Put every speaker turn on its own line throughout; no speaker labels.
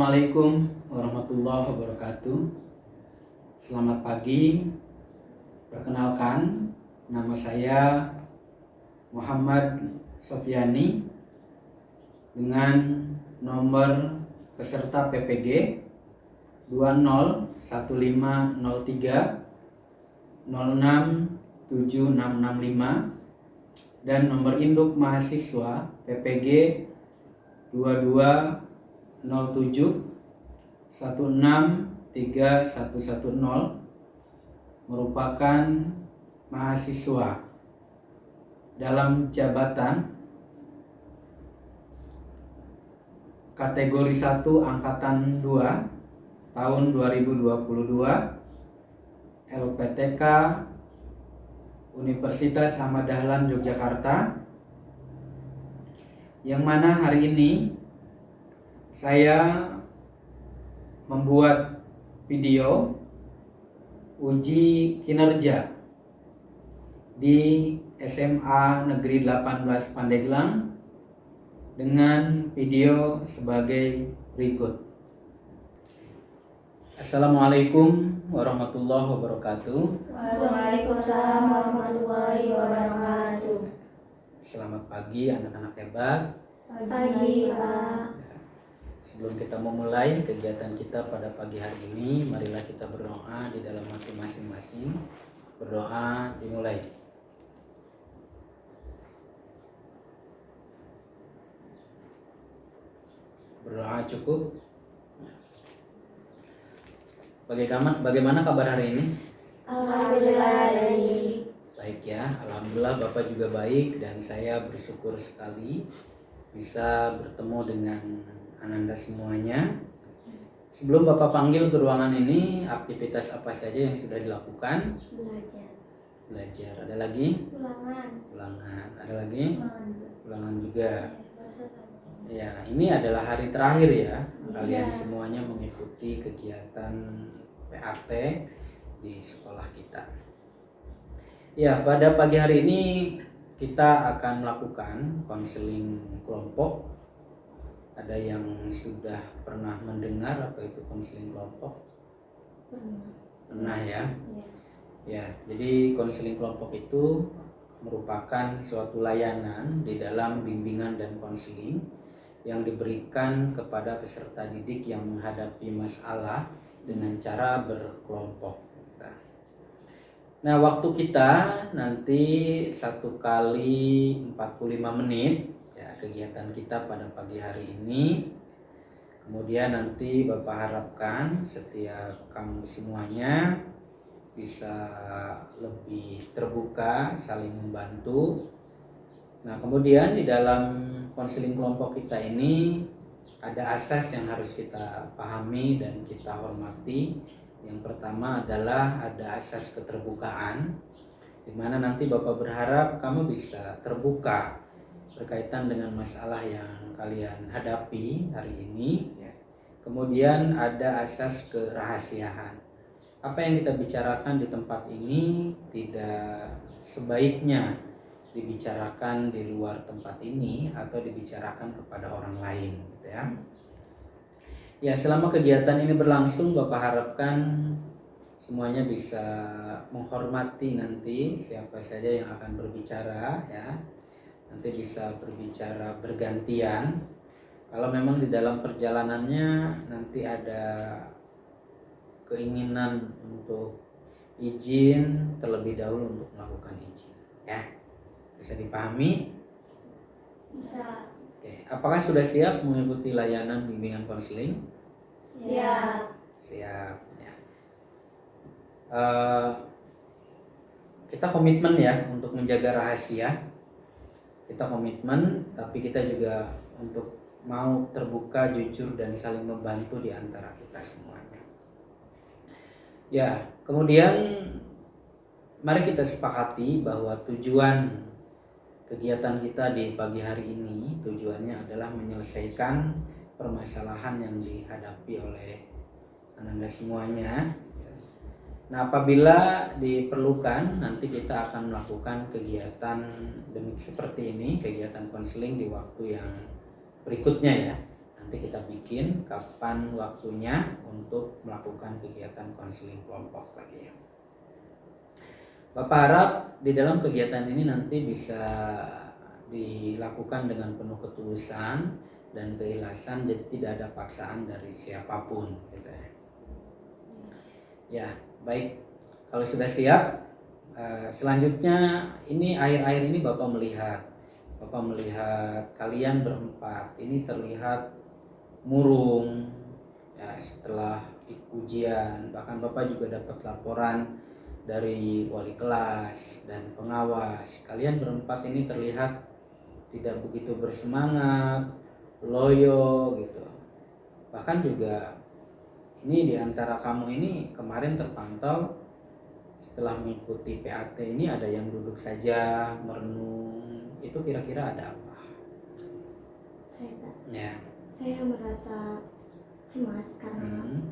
Assalamualaikum warahmatullahi wabarakatuh. Selamat pagi. Perkenalkan, nama saya Muhammad Sofyani dengan nomor peserta PPG 201503 06765 dan nomor induk mahasiswa PPG 2207 163110 merupakan mahasiswa dalam jabatan kategori 1 angkatan 2 tahun 2022 LPTK Universitas Ahmad Dahlan Yogyakarta, yang mana hari ini saya membuat video uji kinerja di SMA Negeri 18 Pandeglang dengan video sebagai berikut. Assalamualaikum warahmatullahi wabarakatuh.
Waalaikumsalam warahmatullahi wabarakatuh.
Selamat pagi anak-anak hebat.
Pagi, Pak.
Sebelum kita memulai kegiatan kita pada pagi hari ini, marilah kita berdoa di dalam hati masing-masing. Berdoa dimulai. Berdoa cukup. Bagaimana kabar hari ini?
Alhamdulillah baik.
Baik ya, alhamdulillah Bapak juga baik dan saya bersyukur sekali bisa bertemu dengan Ananda semuanya. Sebelum Bapak panggil ke ruangan ini, aktivitas apa saja yang sudah dilakukan? Belajar. Ada lagi? Ulangan. Ada lagi? Ulangan juga. Ya, ini adalah hari terakhir ya. Kalian semuanya mengikuti kegiatan PAT di sekolah kita. Ya, pada pagi hari ini kita akan melakukan konseling kelompok. Ada yang sudah pernah mendengar apa itu konseling kelompok? Pernah ya? Ya, jadi konseling kelompok itu merupakan suatu layanan di dalam bimbingan dan konseling yang diberikan kepada peserta didik yang menghadapi masalah dengan cara berkelompok. Nah, waktu kita nanti 1 kali 45 menit ya, kegiatan kita pada pagi hari ini. Kemudian nanti Bapak harapkan setiap kamu semuanya bisa lebih terbuka, saling membantu. Nah, kemudian di dalam konseling kelompok kita ini ada asas yang harus kita pahami dan kita hormati. Yang pertama adalah ada asas keterbukaan, di mana nanti Bapak berharap kamu bisa terbuka berkaitan dengan masalah yang kalian hadapi hari ini ya. Kemudian ada asas kerahasiaan. Apa yang kita bicarakan di tempat ini tidak sebaiknya dibicarakan di luar tempat ini atau dibicarakan kepada orang lain gitu ya. Ya, selama kegiatan ini berlangsung, Bapak harapkan semuanya bisa menghormati nanti siapa saja yang akan berbicara ya. Nanti bisa berbicara bergantian. Kalau memang di dalam perjalanannya nanti ada keinginan untuk izin, terlebih dahulu untuk melakukan izin ya. Bisa dipahami?
Bisa.
Oke, apakah sudah siap mengikuti layanan bimbingan konseling?
Siap.
Siap ya. Kita komitmen ya untuk menjaga rahasia. Kita komitmen, tapi kita juga untuk mau terbuka, jujur dan saling membantu di antara kita semuanya. Ya, kemudian mari kita sepakati bahwa tujuan kegiatan kita di pagi hari ini tujuannya adalah menyelesaikan permasalahan yang dihadapi oleh Ananda semuanya. Nah, apabila diperlukan nanti kita akan melakukan kegiatan seperti ini, kegiatan konseling di waktu yang berikutnya ya. Nanti kita bikin kapan waktunya untuk melakukan kegiatan konseling kelompok lagi ya. Bapak harap di dalam kegiatan ini nanti bisa dilakukan dengan penuh ketulusan dan keikhlasan, jadi tidak ada paksaan dari siapapun gitu ya. Ya, baik. Kalau sudah siap, selanjutnya ini akhir-akhir ini Bapak melihat kalian berempat ini terlihat murung ya setelah ujian, bahkan Bapak juga dapat laporan dari wali kelas dan pengawas. Kalian berempat ini terlihat tidak begitu bersemangat, loyo gitu. Bahkan juga ini di antara kamu ini kemarin terpantau setelah mengikuti PAT ini ada yang duduk saja merenung. Itu kira-kira ada apa?
Saya Pak,
Ya.
saya merasa cemas karena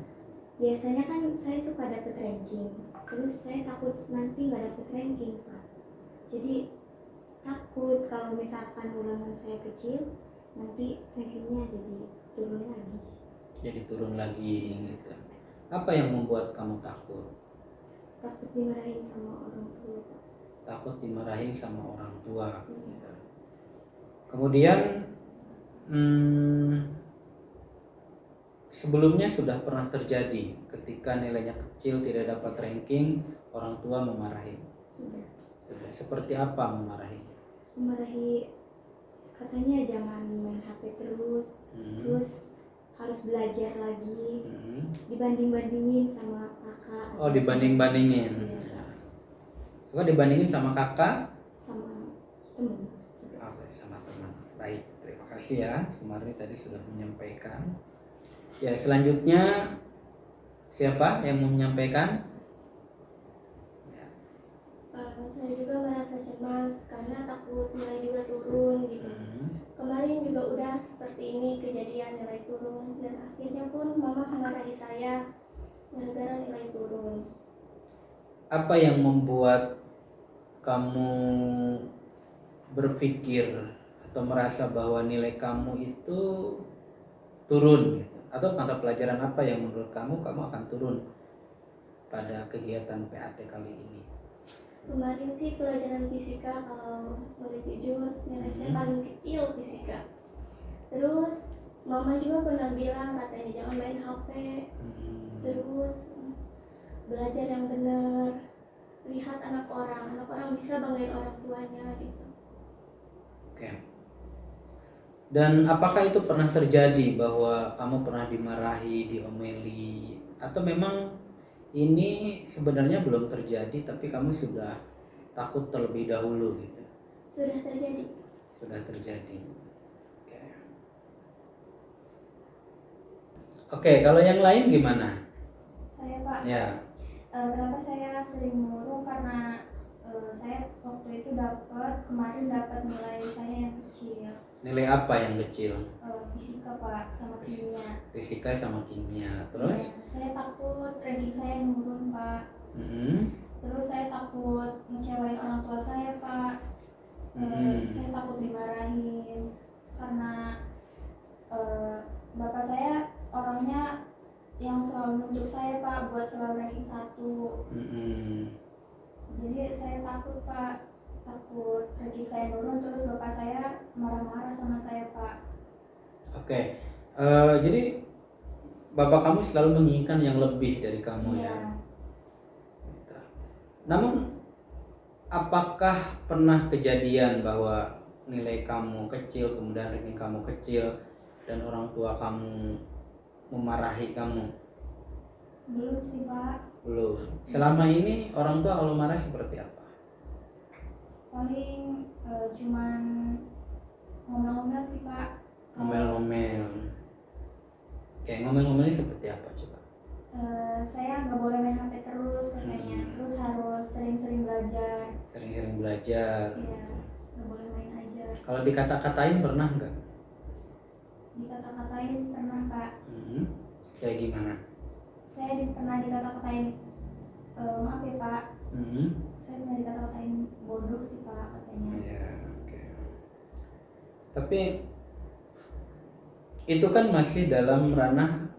biasanya kan saya suka dapat ranking, terus saya takut nanti nggak dapat ranking Pak. Jadi takut kalau misalkan ulangan saya kecil, nanti rankingnya jadi turun lagi.
Jadi turun lagi gitu. Apa yang membuat kamu takut?
Takut dimarahin sama orang tua Pak.
Takut dimarahin sama orang tua gitu. Kemudian sebelumnya sudah pernah terjadi ketika nilainya kecil tidak dapat ranking, orang tua memarahi.
Sudah.
Seperti apa memarahinya?
Memarahi, katanya jangan main HP terus, terus harus belajar lagi, dibanding-bandingin sama kakak.
Oh, dibanding-bandingin.
Iya.
Suka dibandingin sama kakak?
Sama temen.
Oke, sama teman. Baik, terima kasih ya. Sumarni tadi sudah menyampaikan. Ya, selanjutnya siapa yang mau menyampaikan?
Saya juga merasa cemas karena takut nilai juga turun gitu. Kemarin juga udah seperti ini kejadian nilai turun, dan akhirnya pun mama marahi saya gara-gara nilai turun.
Apa yang membuat kamu berpikir atau merasa bahwa nilai kamu itu turun gitu? Atau mata pelajaran apa yang menurut kamu akan turun pada kegiatan PAT kali ini?
Kemarin sih pelajaran fisika, kalau boleh jujur nilai saya paling kecil fisika. Terus mama juga pernah bilang katanya jangan main HP, terus belajar yang benar, lihat anak orang bisa banggain orang tuanya gitu.
Oke. Dan apakah itu pernah terjadi bahwa kamu pernah dimarahi, diomeli, atau memang ini sebenarnya belum terjadi tapi kamu sudah takut terlebih dahulu gitu?
Sudah terjadi.
Sudah terjadi. Oke, kalau yang lain gimana?
Saya Pak,
Ya.
Kenapa saya sering murung karena saya waktu itu kemarin dapat nilai saya yang kecil.
Nilai apa yang kecil?
Fisika Pak, sama kimia.
Fisika sama kimia. Terus?
Ya, saya takut ranking saya menurun Pak. Terus saya takut ngecewain orang tua saya Pak. Saya takut dimarahin karena bapak saya orangnya yang selalu nuntut saya Pak buat selalu ranking 1. Jadi saya takut Pak, takut ranking saya turun terus bapak saya marah-marah sama saya Pak.
Oke. Jadi bapak kamu selalu menginginkan yang lebih dari kamu ya. Namun apakah pernah kejadian bahwa nilai kamu kecil, kemudian ranking kamu kecil, dan orang tua kamu memarahi kamu?
Belum sih Pak.
Belum. Selama ini orang tua kalau marah seperti apa?
Paling cuman ngomel-ngomel sih Pak.
Ngomel-ngomel. Kayak ngomel-ngomelnya seperti apa coba?
Saya nggak boleh main HP terus katanya. Terus harus sering-sering belajar.
Sering-sering belajar.
Iya, nggak boleh main aja.
Kalau dikata-katain pernah nggak?
Dikata-katain pernah Pak.
Kayak gimana?
Saya pernah dikata-katain, maaf ya Pak. Saya pernah dikata-katain bodoh sih Pak katanya.
Ya, oke. Tapi itu kan masih dalam ranah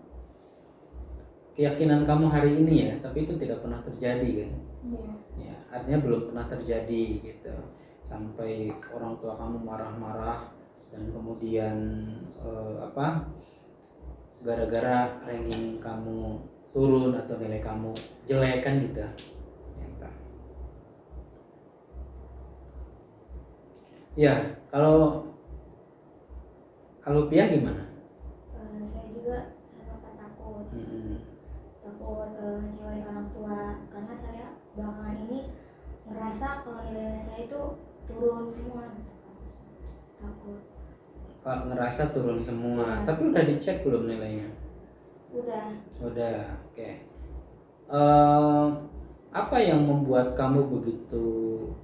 keyakinan kamu hari ini ya, tapi itu tidak pernah terjadi kan.
Iya.
Ya, artinya belum pernah terjadi gitu. Sampai orang tua kamu marah-marah dan kemudian gara-gara ranking kamu turun atau nilai kamu jelek kan gitu. Ya, kalau Alupia gimana?
Saya juga sama Pak takut ngecewain orang tua, karena saya belakangan ini ngerasa kalau nilai saya itu turun semua gitu, Pak. Takut.
Kalau ngerasa turun semua,
Ya.
tapi udah dicek belum nilainya?
Udah.
Oke. Apa yang membuat kamu begitu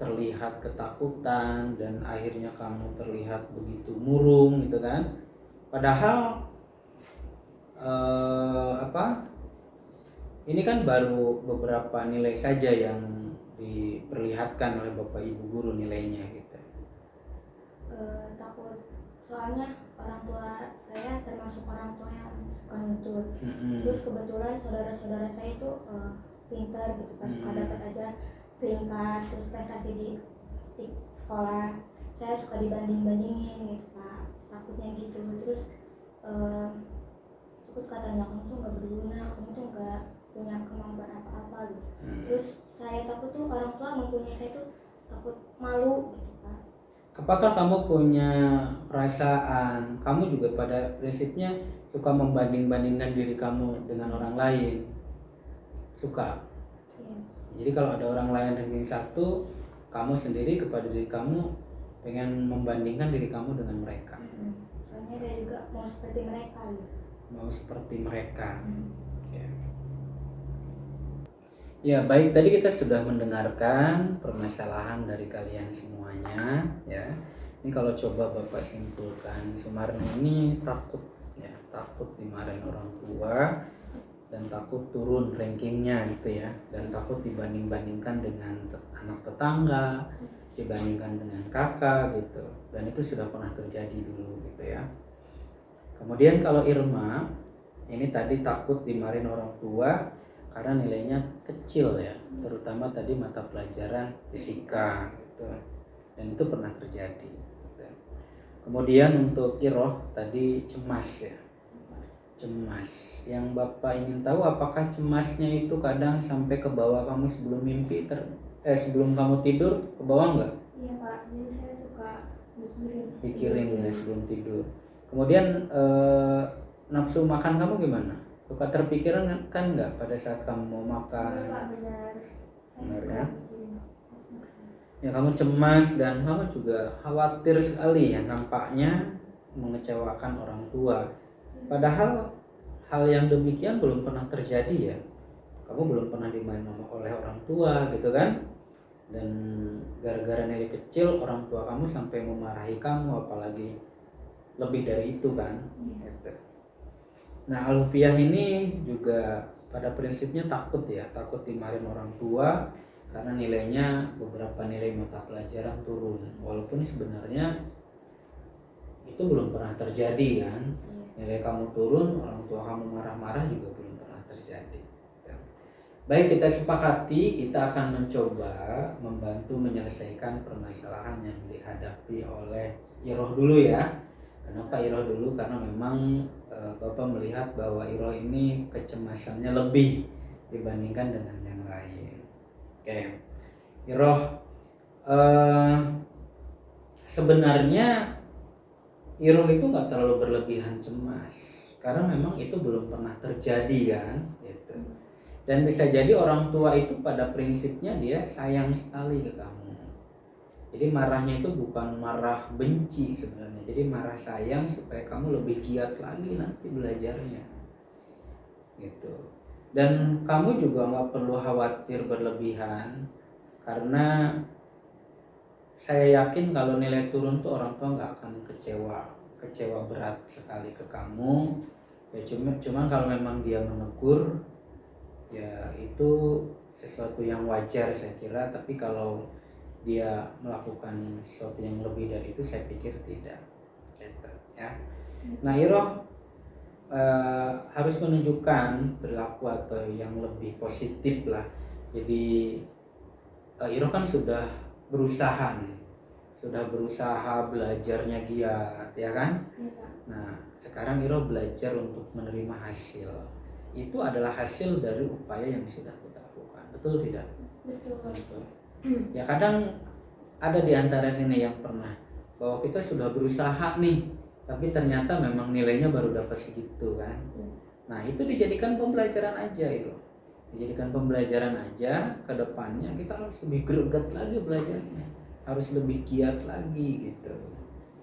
terlihat ketakutan dan akhirnya kamu terlihat begitu murung gitu kan? Padahal ini kan baru beberapa nilai saja yang diperlihatkan oleh Bapak Ibu guru nilainya gitu.
Takut, soalnya orang tua saya termasuk orang tua yang suka nuntut. Terus kebetulan saudara-saudara saya itu pintar gitu, pas suka dapat aja peringkat, terus prestasi di sekolah. Saya suka dibanding-bandingin gitu, Pak. Takutnya gitu. Terus takut katanya kamu tuh nggak berguna, kamu tuh nggak punya kemampuan apa-apa gitu. Terus saya takut tuh orang tua mempunyai saya tuh takut malu gitu, Pak.
Apakah kamu punya perasaan, kamu juga pada prinsipnya suka membanding-bandingkan diri kamu dengan orang lain? Suka?
Iya.
Jadi kalau ada orang lain ranking 1, kamu sendiri kepada diri kamu pengen membandingkan diri kamu dengan mereka.
Soalnya saya juga mau seperti mereka gitu.
Mau seperti mereka. Ya, baik, tadi kita sudah mendengarkan permasalahan dari kalian semuanya ya. Ini kalau coba Bapak simpulkan, Sumarni ini takut ya, takut dimarahin orang tua dan takut turun rankingnya gitu ya, dan takut dibanding-bandingkan dengan anak tetangga, dibandingkan dengan kakak gitu, dan itu sudah pernah terjadi dulu gitu ya. Kemudian kalau Irma ini tadi takut dimarahin orang tua karena nilainya kecil ya, terutama tadi mata pelajaran fisika gitu, dan itu pernah terjadi gitu. Kemudian untuk Iroh tadi cemas ya, cemas. Yang Bapak ingin tahu, apakah cemasnya itu kadang sampai ke bawah kamu sebelum mimpi sebelum kamu tidur, ke bawah enggak?
Iya, Pak, jadi saya suka
Mikirin ya sebelum tidur. Kemudian nafsu makan kamu gimana? Suka terpikiran kan nggak pada saat kamu mau makan?
Iya, Pak, benar. Saya
Benar,
suka
ya?
mikirin pas makan.
Ya, kamu cemas dan kamu juga khawatir sekali ya, nampaknya mengecewakan orang tua. Padahal hal yang demikian belum pernah terjadi ya. Kamu belum pernah dimarahin oleh orang tua gitu kan? Dan gara-gara nilai kecil orang tua kamu sampai memarahi kamu, apalagi lebih dari itu kan? Gitu. Nah, Alfiah ini juga pada prinsipnya takut ya, takut dimarahin orang tua karena nilainya, beberapa nilai mata pelajaran turun, walaupun sebenarnya itu belum pernah terjadi kan. Nilai kamu turun, orang tua kamu marah-marah juga belum pernah terjadi. Baik, kita sepakati kita akan mencoba membantu menyelesaikan permasalahan yang dihadapi oleh Iroh dulu ya. Kenapa Iroh dulu? Karena memang Bapak melihat bahwa Iroh ini kecemasannya lebih dibandingkan dengan yang lain. Oke, Iroh, sebenarnya Iroh itu nggak terlalu berlebihan cemas, karena memang itu belum pernah terjadi kan, gitu. Dan bisa jadi orang tua itu pada prinsipnya dia sayang sekali ke kamu. Jadi marahnya itu bukan marah benci sebenarnya, jadi marah sayang supaya kamu lebih giat lagi nanti belajarnya, gitu. Dan kamu juga nggak perlu khawatir berlebihan, karena saya yakin kalau nilai turun tuh orang tua nggak akan kecewa berat sekali ke kamu. Ya cuman kalau memang dia menegur, ya itu sesuatu yang wajar saya kira. Tapi kalau dia melakukan sesuatu yang lebih dari itu, saya pikir tidak. Gitu, ya. Nah Iroh harus menunjukkan perilaku atau yang lebih positif lah. Jadi Iroh kan sudah berusaha nih, sudah berusaha belajarnya giat ya kan.
Iya Pak.
Nah sekarang Iroh belajar untuk menerima hasil. Itu adalah hasil dari upaya yang sudah kita lakukan, betul tidak?
Betul.
Betul. Ya kadang ada di antara sini yang pernah bahwa kita sudah berusaha nih, tapi ternyata memang nilainya baru dapat segitu kan. Nah itu dijadikan pembelajaran aja itu, dijadikan pembelajaran aja, ke depannya kita harus lebih greget lagi belajarnya, harus lebih giat lagi gitu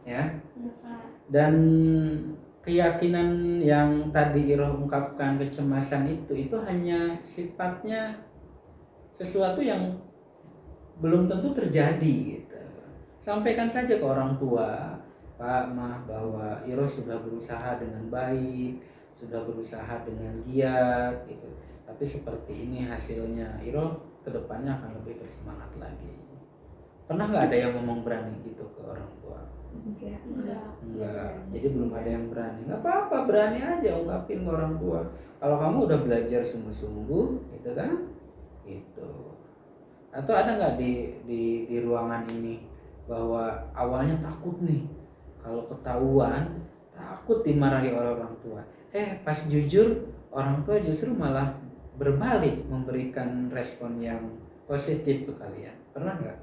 ya.
Iya Pak.
Dan keyakinan yang tadi Iroh ungkapkan, kecemasan itu hanya sifatnya sesuatu yang belum tentu terjadi gitu. Sampaikan saja ke orang tua, Pak, Mah, bahwa Iroh sudah berusaha dengan baik, sudah berusaha dengan giat gitu. Tapi seperti ini hasilnya, Iroh kedepannya akan lebih bersemangat lagi. Pernah nggak ada yang ngomong berani gitu ke orang tua? Enggak. Jadi belum ada yang berani. Nggak apa-apa, berani aja ungkapin ke orang tua. Kalau kamu udah belajar sungguh-sungguh, gitu kan? Gitu. Atau ada nggak di ruangan ini bahwa awalnya takut nih, kalau ketahuan takut dimarahi oleh orang tua, pas jujur orang tua justru malah berbalik memberikan respon yang positif ke kalian. Pernah nggak?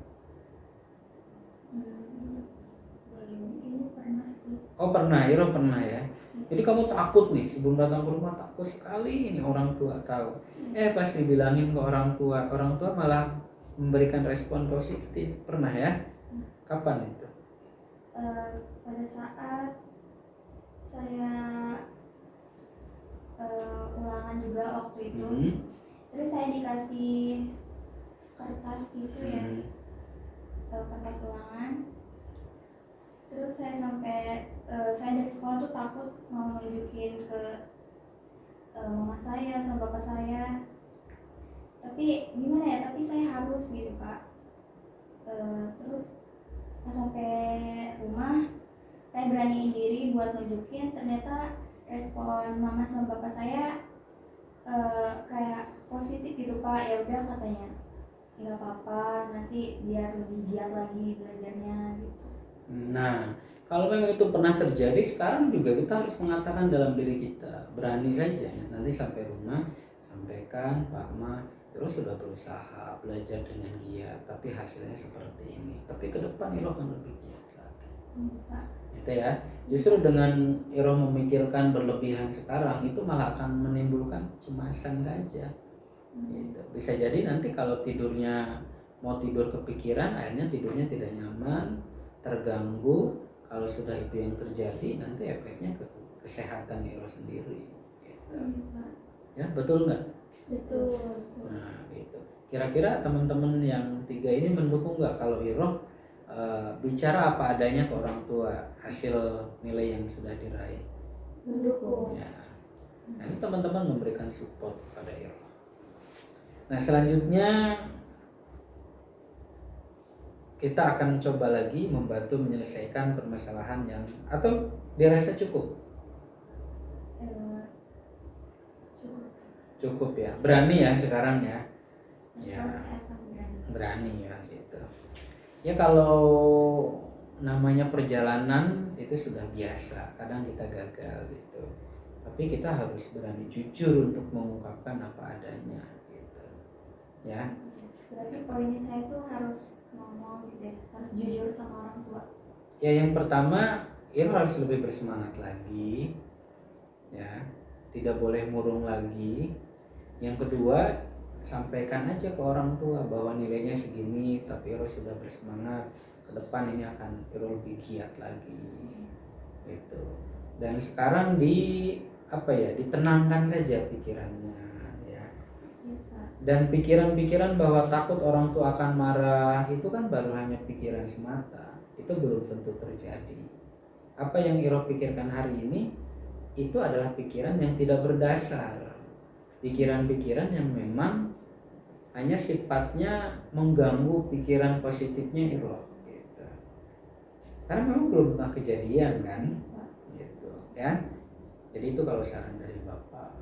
Ini pernah sih.
Oh pernah, Iro pernah ya. Jadi kamu takut nih, sebelum datang ke rumah takut sekali ini orang tua tahu. Pas dibilangin ke orang tua malah memberikan respon positif. Pernah ya? Kapan itu?
Pada saat saya ulangan juga waktu itu, terus saya dikasih kertas gitu ya, kertas ulangan. Terus saya saya dari sekolah tuh takut mau nunjukin ke mama saya sama bapak saya, tapi gimana ya, tapi saya harus gitu Pak. Terus pas sampai rumah saya beraniin diri buat nunjukin, ternyata respon mama sama bapak saya kayak positif gitu Pak. Ya udah katanya, nggak apa-apa, nanti biar lebih giat lagi belajarnya gitu.
Nah, kalau memang itu pernah terjadi, sekarang juga kita harus mengatakan dalam diri kita, berani saja. Nanti sampai rumah, sampaikan, Pak Ma, terus sudah berusaha belajar dengan giat, tapi hasilnya seperti ini. Tapi ke depan Iro akan lebih giat lagi. Itu ya. Justru dengan Iro memikirkan berlebihan sekarang, itu malah akan menimbulkan kecemasan saja. Gitu. Bisa jadi nanti kalau tidurnya mau tidur kepikiran, akhirnya tidurnya tidak nyaman, terganggu. Kalau sudah itu yang terjadi, nanti efeknya ke kesehatan Iro sendiri. Gitu. Ya betul nggak?
Betul.
Nah gitu. Kira-kira teman-teman yang 3 ini mendukung nggak kalau Iro bicara apa adanya ke orang tua hasil nilai yang sudah diraih?
Mendukung.
Ya. Nah, ini teman-teman memberikan support kepada Iro. Nah selanjutnya kita akan coba lagi membantu menyelesaikan permasalahan yang, atau dirasa cukup? Cukup ya, berani ya sekarang ya. Ya, berani ya gitu. Ya kalau namanya perjalanan itu sudah biasa, kadang kita gagal gitu. Tapi kita harus berani jujur untuk mengungkapkan apa adanya gitu. Ya.
Berarti poinnya saya tuh harus ngomong gitu ya, harus jujur sama orang tua.
Ya yang pertama, Iro harus lebih bersemangat lagi. Ya, tidak boleh murung lagi. Yang kedua, sampaikan aja ke orang tua bahwa nilainya segini, tapi Iro sudah bersemangat, ke depan ini akan Iro lebih giat lagi gitu. Dan sekarang ditenangkan saja pikirannya ya. Dan pikiran-pikiran bahwa takut orang tua akan marah itu kan baru hanya pikiran semata, itu belum tentu terjadi. Apa yang Iro pikirkan hari ini itu adalah pikiran yang tidak berdasar, pikiran-pikiran yang memang hanya sifatnya mengganggu pikiran positifnya Iro gitu. Karena memang belum pernah kejadian kan gitu. ya. Jadi itu kalau saran dari Bapak.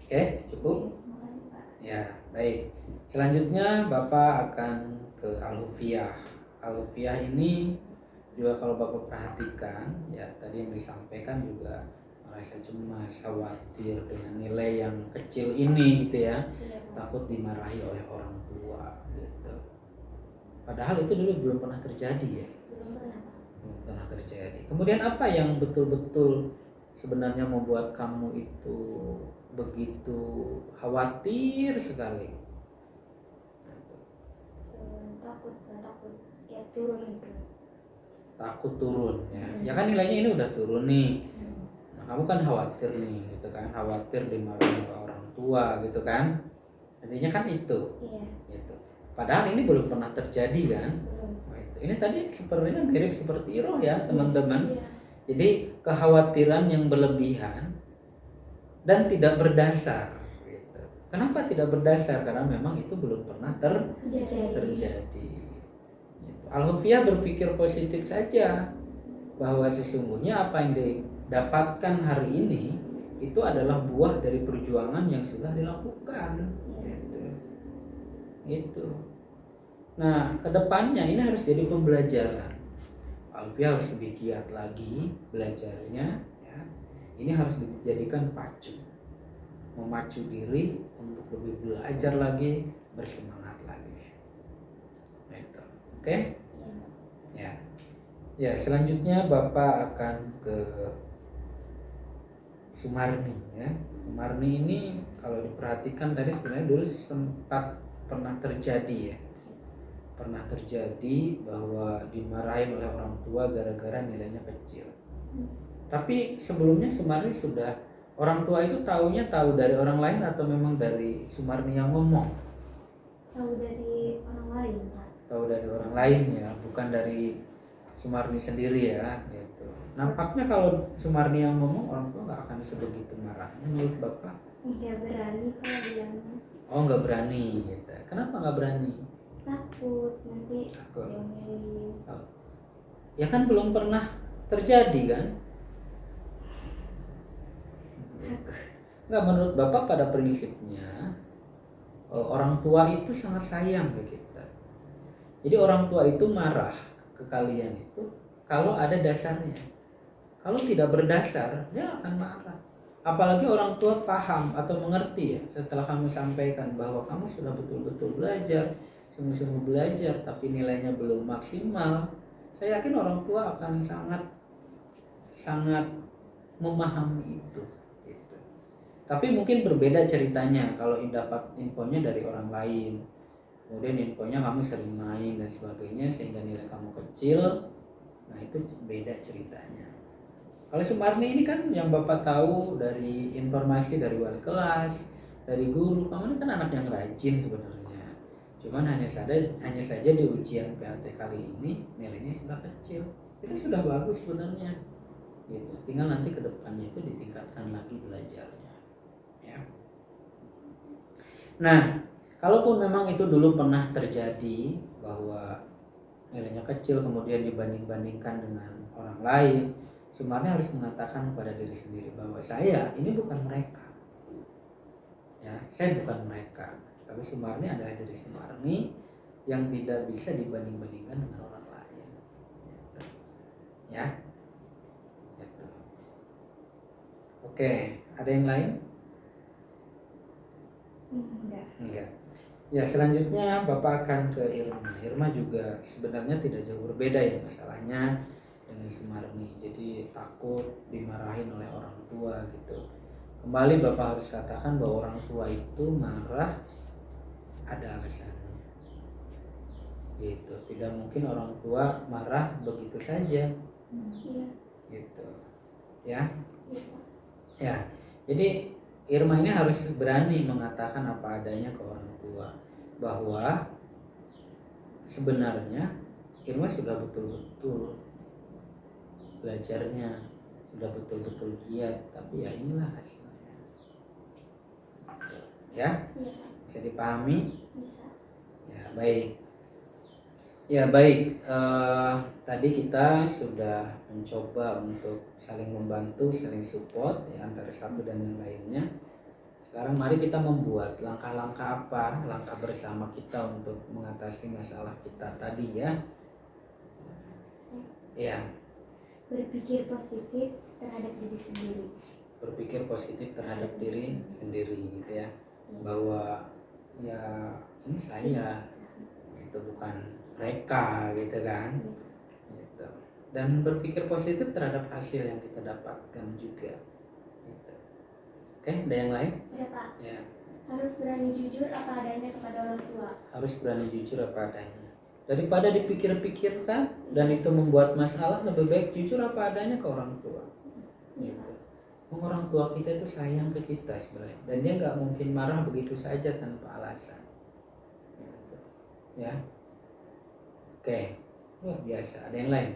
Oke, cukup?
Makasih Pak.
Ya, baik. Selanjutnya Bapak akan ke Al-Hufiyah. Al-Hufiyah ini juga kalau Bapak perhatikan, ya tadi yang disampaikan juga merasa cemas, khawatir dengan nilai yang kecil ini gitu ya.
Iya, Pak.
Takut dimarahi oleh orang tua gitu. Padahal itu dulu belum pernah terjadi ya.
Belum pernah, Pak.
Belum pernah terjadi. Kemudian apa yang betul-betul sebenarnya membuat kamu itu begitu khawatir sekali?
Takut ya turun gitu.
Takut turun ya. Ya kan nilainya ini udah turun nih.
Hmm.
Nah, kamu kan khawatir nih gitu kan, khawatir dimarahi oleh orang tua gitu kan. Intinya kan itu
Iya,
gitu. Padahal ini belum pernah terjadi kan.
belum.
Nah, itu. Ini tadi sepertinya mirip seperti Iroh ya teman-teman.
Iya.
Jadi kekhawatiran yang berlebihan dan tidak berdasar gitu. Kenapa tidak berdasar? Karena memang itu belum pernah terjadi. Gitu. Al-Hufiyah berpikir positif saja bahwa sesungguhnya apa yang didapatkan hari ini itu adalah buah dari perjuangan yang sudah dilakukan. Gitu. Gitu. Nah, kedepannya ini harus jadi pembelajaran. Al-Hufiyah harus lebih giat lagi belajarnya. Ya. Ini harus dijadikan pacu, memacu diri untuk lebih belajar lagi, bersemangat lagi. Gitu. Oke? Ya. Ya, selanjutnya Bapak akan ke Sumarni ya. Sumarni ini kalau diperhatikan tadi sebenarnya dulu sempat pernah terjadi ya. Pernah terjadi bahwa dimarahi oleh orang tua gara-gara nilainya kecil. Tapi sebelumnya Sumarni sudah, orang tua itu tahu dari orang lain atau memang dari Sumarni yang ngomong?
Tahu dari orang lain Pak.
Tahu dari orang lain ya, bukan dari Sumarni sendiri ya gitu. Nampaknya kalau Sumarni yang ngomong, orang tua nggak akan sebegitu marahnya menurut Bapak.
Nggak berani Pak bilangnya.
Oh, nggak berani gitu. Kenapa nggak berani?
Takut nanti
Takut.
diomelin.
Ya kan belum pernah terjadi kan? Nggak, menurut Bapak pada prinsipnya orang tua itu sangat sayang ke kita. Jadi orang tua itu marah ke kalian itu kalau ada dasarnya. Kalau tidak berdasar, dia akan marah. Apalagi orang tua paham atau mengerti ya setelah kami sampaikan bahwa kamu sudah betul-betul belajar, sungguh-sungguh belajar, tapi nilainya belum maksimal. Saya yakin orang tua akan sangat memahami itu. Gitu. Tapi mungkin berbeda ceritanya kalau dapat infonya dari orang lain. Kemudian infonya kamu sering main dan sebagainya sehingga nilai kamu kecil. Nah, itu beda ceritanya. Kalau Sumarni ini kan yang Bapak tahu dari informasi dari wali kelas, dari guru, kamu ini kan anak yang rajin sebenarnya. Cuman hanya saja di ujian PAT kali ini nilainya sudah kecil. Itu sudah bagus sebenarnya. Gitu. Tinggal nanti ke depannya itu ditingkatkan lagi belajarnya. Ya. Nah, kalaupun memang itu dulu pernah terjadi bahwa nilainya kecil kemudian dibanding-bandingkan dengan orang lain, Sumarni harus mengatakan kepada diri sendiri bahwa saya ini bukan mereka. Ya, saya bukan mereka. Tapi Sumarni adalah diri Sumarni yang tidak bisa dibanding-bandingkan dengan orang lain. Gitu. Ya. Gitu. Oke, ada yang lain? Enggak. Ya, selanjutnya Bapak akan ke Irma. Irma juga sebenarnya tidak jauh berbeda ya masalahnya dengan Sumarni. Jadi takut dimarahin oleh orang tua gitu. Kembali Bapak harus katakan bahwa orang tua itu marah ada alasannya. Gitu. Tidak mungkin orang tua marah begitu saja.
Iya.
Gitu. Ya. Ya. Jadi Irma ini harus berani mengatakan apa adanya ke orang tua bahwa sebenarnya Irma sudah betul-betul belajarnya, sudah betul-betul giat, tapi ya inilah hasilnya. Ya,
Iya.
bisa dipahami?
Bisa.
Ya, baik. Ya baik, tadi kita sudah mencoba untuk saling membantu, saling support ya, antara satu dan yang lainnya. Sekarang mari kita membuat langkah-langkah apa, langkah bersama kita untuk mengatasi masalah kita tadi ya. Ya,
Berpikir positif terhadap diri sendiri.
berpikir positif terhadap diri sendiri gitu ya. Bahwa ya ini saya, itu bukan mereka gitu kan. Gitu. Dan berpikir positif terhadap hasil yang kita dapatkan juga. Gitu. Oke, ada yang lain?
Ya Pak,
Ya,
harus berani jujur apa adanya kepada orang tua.
harus berani jujur apa adanya. Daripada dipikir-pikirkan dan itu membuat masalah, lebih baik jujur apa adanya ke orang tua.
Iya
Gitu.
Pak.
Orang tua kita itu sayang ke kita sebenarnya, dan dia nggak mungkin marah begitu saja tanpa alasan. Gitu. Ya, oke, luar biasa. Ada yang lain?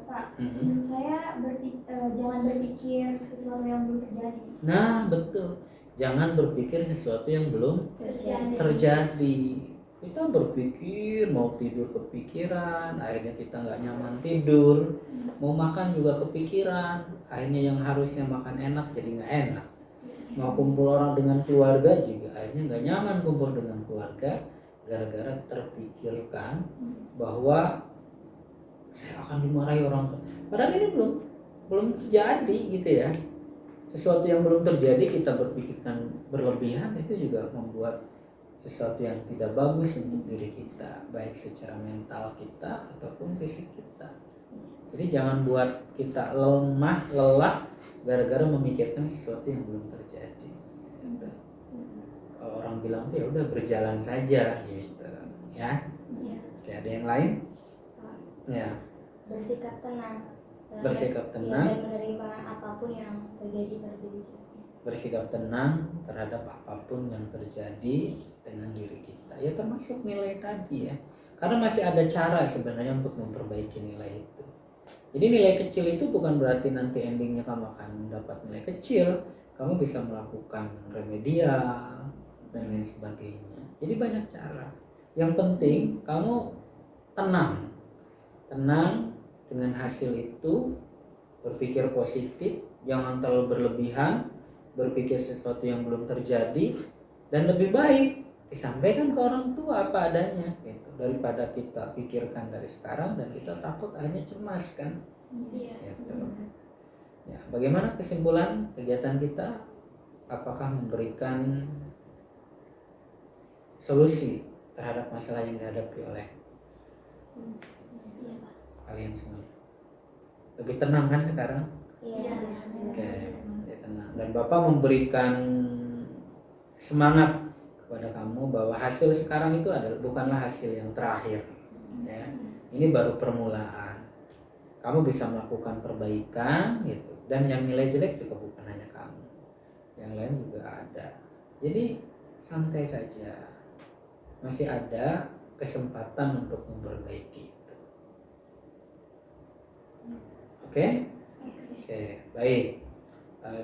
Pak,
Mhm.
menurut saya jangan berpikir sesuatu yang belum terjadi.
Nah, betul. Jangan berpikir sesuatu yang belum
Terjadi.
terjadi. Kita berpikir mau tidur kepikiran, akhirnya kita nggak nyaman tidur. Mau makan juga kepikiran, akhirnya yang harusnya makan enak jadi nggak enak. Mau kumpul orang dengan keluarga juga akhirnya nggak nyaman kumpul dengan keluarga, gara-gara terpikirkan bahwa saya akan dimarahi orang tua. Padahal ini belum terjadi gitu ya. Sesuatu yang belum terjadi kita berpikirkan berlebihan, itu juga membuat sesuatu yang tidak bagus untuk diri kita, baik secara mental kita ataupun fisik kita. Jadi jangan buat kita lemah, lelah gara-gara memikirkan sesuatu yang belum terjadi. Gitu. Kalau orang bilang tuh ya udah berjalan saja gitu, ya.
Iya.
Oke, ada yang lain? Ya,
Bersikap tenang.
bersikap
Ya,
tenang.
dan menerima apapun yang terjadi pada diri kita.
Bersikap tenang terhadap apapun yang terjadi dengan diri kita, ya termasuk nilai tadi ya, karena masih ada cara sebenarnya untuk memperbaiki nilai itu. Jadi nilai kecil itu bukan berarti nanti endingnya kamu akan dapat nilai kecil. Kamu bisa melakukan remedial dan lain sebagainya. Jadi banyak cara. Yang penting kamu tenang dengan hasil itu, berpikir positif, jangan terlalu berlebihan, berpikir sesuatu yang belum terjadi, dan lebih baik disampaikan ke orang tua apa adanya gitu, daripada kita pikirkan dari sekarang dan kita takut akhirnya cemas kan.
Iya.
Gitu. Ya, bagaimana kesimpulan kegiatan kita? Apakah memberikan solusi terhadap masalah yang dihadapi oleh
Iya Pak.
kalian semua? Lebih tenang kan sekarang?
Iya.
Oke, lebih tenang. Dan Bapak memberikan semangat kepada kamu bahwa hasil sekarang itu bukanlah hasil yang terakhir. Ya. Ini baru permulaan. Kamu bisa melakukan perbaikan gitu, dan yang nilai jelek juga bukan hanya kamu, yang lain juga ada. Jadi santai saja, masih ada kesempatan untuk memperbaiki itu. Oke? Oke, baik.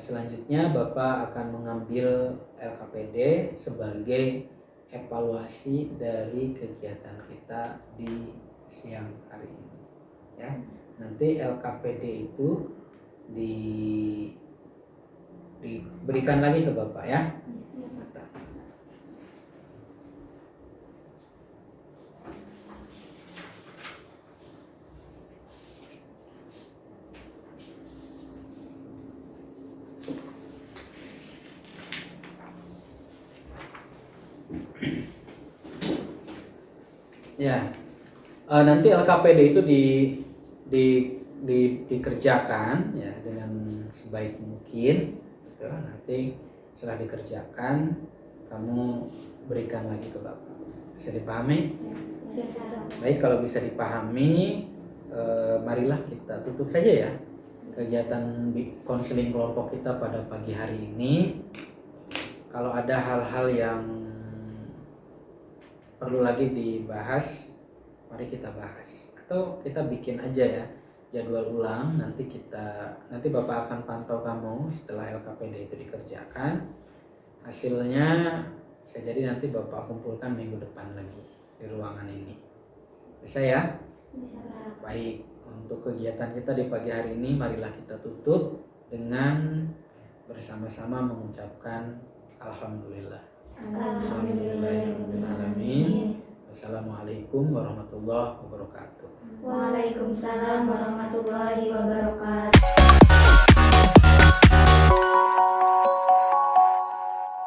Selanjutnya Bapak akan mengambil LKPD sebagai evaluasi dari kegiatan kita di siang hari ini. Ya, nanti LKPD itu diberikan lagi ke Bapak ya. Ya, nanti LKPD itu dikerjakan ya dengan sebaik mungkin. Gitu. Nanti setelah dikerjakan kamu berikan lagi ke Bapak. Bisa dipahami? Baik, kalau bisa dipahami, marilah kita tutup saja ya kegiatan konseling kelompok kita pada pagi hari ini. Kalau ada hal-hal yang perlu lagi dibahas, mari kita bahas, atau kita bikin aja ya jadwal ulang. Nanti Bapak akan pantau kamu setelah LKPD itu dikerjakan. Hasilnya bisa jadi nanti Bapak kumpulkan minggu depan lagi di ruangan ini. Bisa ya?
Bisa.
Baik, untuk kegiatan kita di pagi hari ini marilah kita tutup dengan bersama-sama mengucapkan Alhamdulillah. Alhamdulillahirrahmanirrahim. Wassalamualaikum warahmatullahi wabarakatuh.
Waalaikumsalam warahmatullahi wabarakatuh.